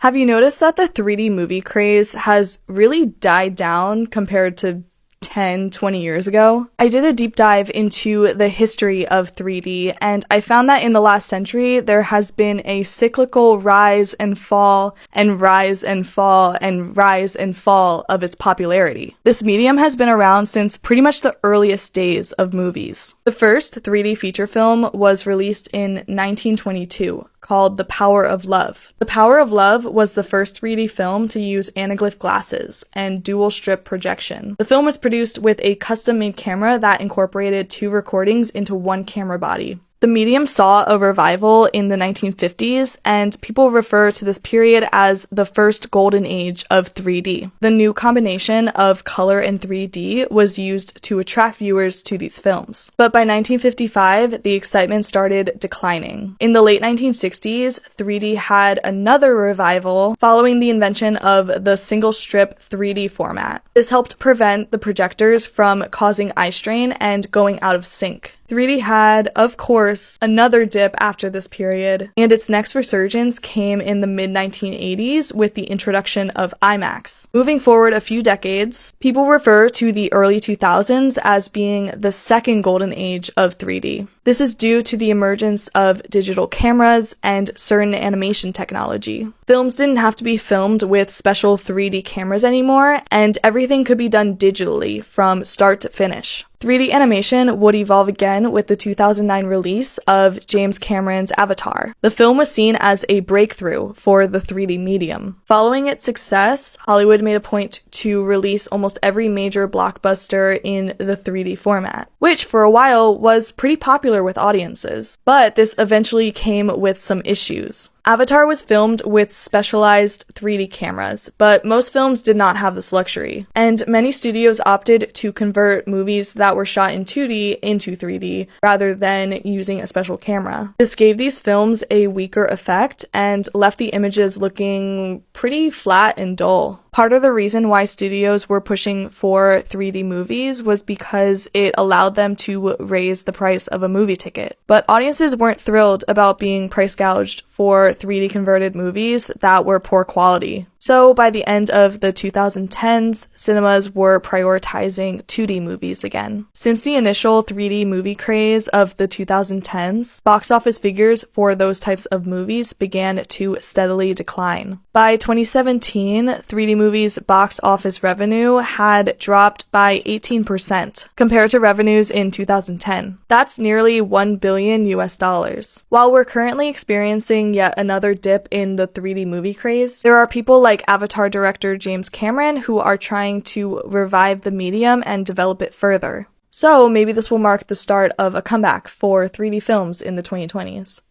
Have you noticed that the 3D movie craze has really died down compared to 10, 20 years ago? I did a deep dive into the history of 3D, and I found that in the last century, there has been a cyclical rise and fall and rise and fall and rise and fall of its popularity. This medium has been around since pretty much the earliest days of movies. The first 3D feature film was released in 1922. Called The Power of Love. The Power of Love was the first 3D film to use anaglyph glasses and dual strip projection. The film was produced with a custom-made camera that incorporated two recordings into one camera body. The medium saw a revival in the 1950s, and people refer to this period as the first golden age of 3D. The new combination of color and 3D was used to attract viewers to these films. But by 1955, the excitement started declining. In the late 1960s, 3D had another revival following the invention of the single-strip 3D format. This helped prevent the projectors from causing eye strain and going out of sync. 3D had, of course, another dip after this period, and its next resurgence came in the mid-1980s with the introduction of IMAX. Moving forward a few decades, people refer to the early 2000s as being the second golden age of 3D. This is due to the emergence of digital cameras and certain animation technology. Films didn't have to be filmed with special 3D cameras anymore, and everything could be done digitally from start to finish. 3D animation would evolve again with the 2009 release of James Cameron's Avatar. The film was seen as a breakthrough for the 3D medium. Following its success, Hollywood made a point to release almost every major blockbuster in the 3D format, which for a while was pretty popular with audiences. But this eventually came with some issues. Avatar was filmed with specialized 3D cameras, but most films did not have this luxury, and many studios opted to convert movies that were shot in 2D into 3D rather than using a special camera. This gave these films a weaker effect and left the images looking pretty flat and dull. Part of the reason why studios were pushing for 3D movies was because it allowed them to raise the price of a movie ticket. But audiences weren't thrilled about being price gouged for 3D converted movies that were poor quality. So by the end of the 2010s, cinemas were prioritizing 2D movies again. Since the initial 3D movie craze of the 2010s, box office figures for those types of movies began to steadily decline. By 2017, 3D movies' box office revenue had dropped by 18% compared to revenues in 2010. That's nearly $1 billion US. While we're currently experiencing yet another dip in the 3D movie craze, there are people like Avatar director James Cameron who are trying to revive the medium and develop it further. So maybe this will mark the start of a comeback for 3D films in the 2020s.